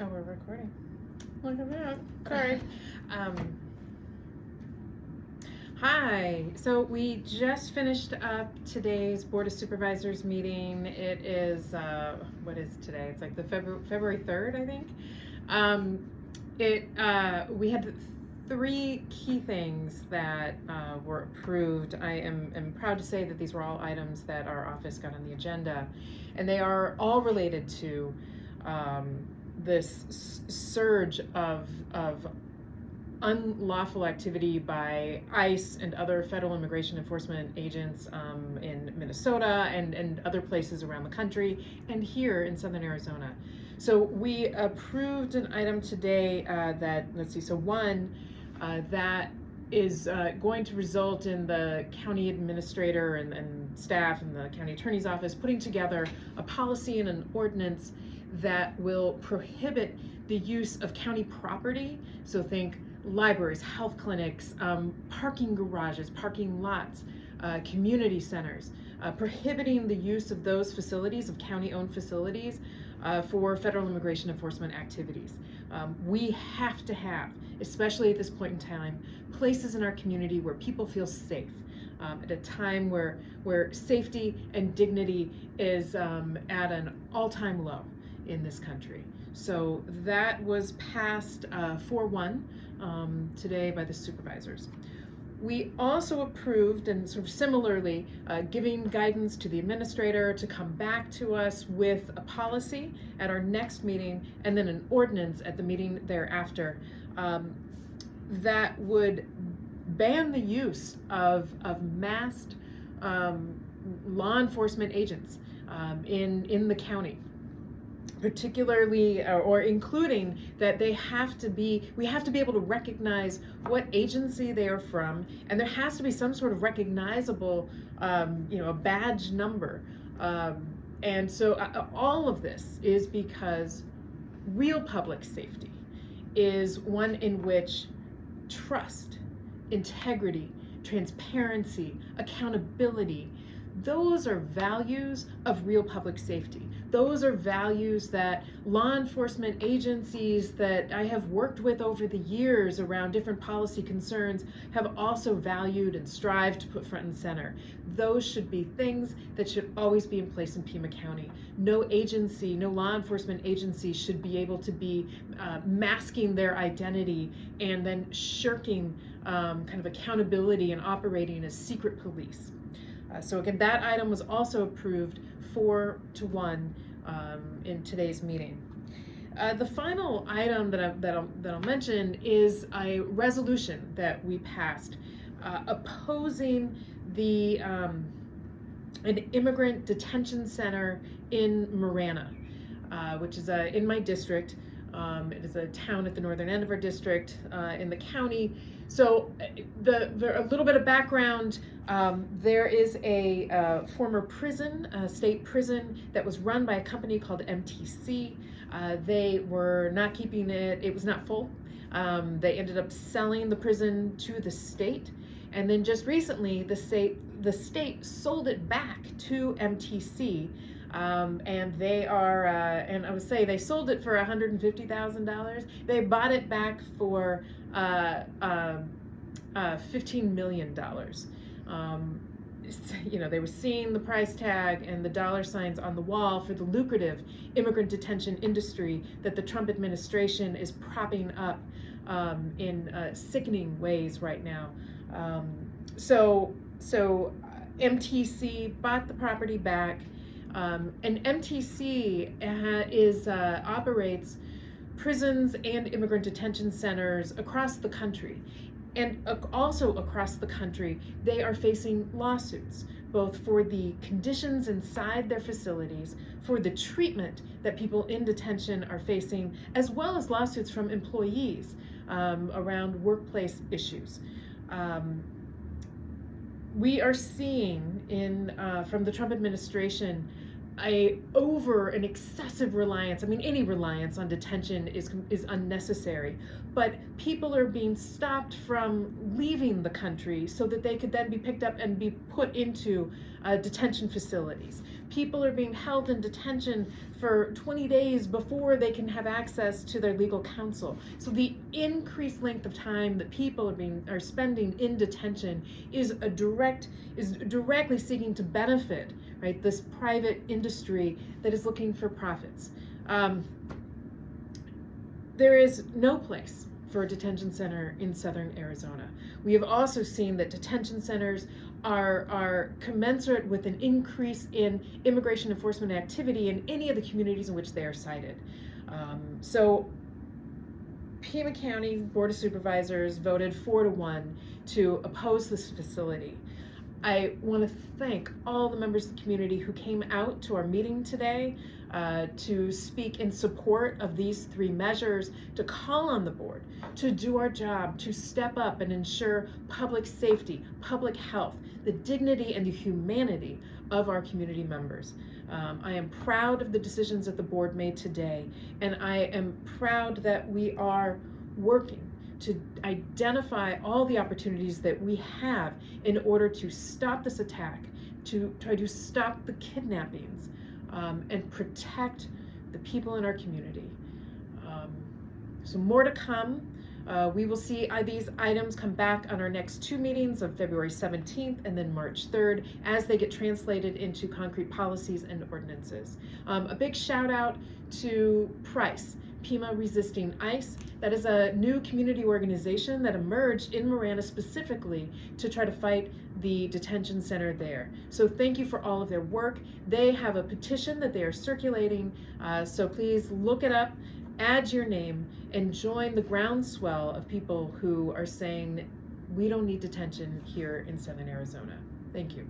Oh, we're recording. Look at that. Sorry. Hi. So we just finished up today's Board of Supervisors meeting. It is, what is today? It's like the February 3rd, I think. We had three key things that were approved. I am proud to say that these were all items that our office got on the agenda, and they are all related to this surge of unlawful activity by ICE and other federal immigration enforcement agents in Minnesota and other places around the country and here in Southern Arizona. So we approved an item today that is going to result in the county administrator and staff and the county attorney's office putting together a policy and an ordinance that will prohibit the use of county property. So think libraries, health clinics, parking garages, parking lots, community centers, prohibiting the use of those facilities, of county-owned facilities, for federal immigration enforcement activities. We have to have, especially at this point in time, places in our community where people feel safe. At a time where safety and dignity is at an all-time low in this country. So that was passed 4-1 today by the supervisors. We also approved, and sort of similarly, giving guidance to the administrator to come back to us with a policy at our next meeting and then an ordinance at the meeting thereafter that would ban the use of masked law enforcement agents in the county. Particularly, or including that we have to be able to recognize what agency they are from, and there has to be some sort of recognizable, a badge number. And so all of this is because real public safety is one in which trust, integrity, transparency, accountability, those are values of real public safety. Those are values that law enforcement agencies that I have worked with over the years around different policy concerns have also valued and strived to put front and center. Those should be things that should always be in place in Pima County. No agency, no law enforcement agency should be able to be masking their identity and then shirking kind of accountability and operating as secret police. So again, that item was also approved 4-1 in today's meeting. The final item that I'll mention is a resolution that we passed opposing the an immigrant detention center in Marana, which is in my district. It is a town at the northern end of our district in the county. So a little bit of background, there is a former prison, a state prison that was run by a company called MTC. They were not keeping it, it was not full. They ended up selling the prison to the state. And then just recently, the state sold it back to MTC. And they are, and I would say they sold it for $150,000. They bought it back for $15 million. They were seeing the price tag and the dollar signs on the wall for the lucrative immigrant detention industry that the Trump administration is propping up in sickening ways right now. So MTC bought the property back. And MTC operates prisons and immigrant detention centers across the country. And also across the country, they are facing lawsuits, both for the conditions inside their facilities, for the treatment that people in detention are facing, as well as lawsuits from employees around workplace issues. We are seeing from the Trump administration an excessive reliance. I mean, any reliance on detention is unnecessary, but people are being stopped from leaving the country so that they could then be picked up and be put into detention facilities. People are being held in detention for 20 days before they can have access to their legal counsel. So the increased length of time that people are spending in detention is directly seeking to benefit, right, this private industry that is looking for profits. There is no place for a detention center in southern Arizona. We have also seen that detention centers are commensurate with an increase in immigration enforcement activity in any of the communities in which they are cited. So Pima County Board of Supervisors voted 4-1 to oppose this facility. I want to thank all the members of the community who came out to our meeting today to speak in support of these 3 measures, to call on the board to do our job, to step up and ensure public safety, public health, the dignity and the humanity of our community members. I am proud of the decisions that the board made today, and I am proud that we are working to identify all the opportunities that we have in order to stop this attack, to try to stop the kidnappings, and protect the people in our community. So more to come. We will see these items come back on our next 2 meetings of February 17th and then March 3rd as they get translated into concrete policies and ordinances. A big shout out to Price, Pima Resisting ICE. That is a new community organization that emerged in Marana specifically to try to fight the detention center there. So thank you for all of their work. They have a petition that they are circulating, so please look it up, add your name, and join the groundswell of people who are saying we don't need detention here in southern Arizona. Thank you.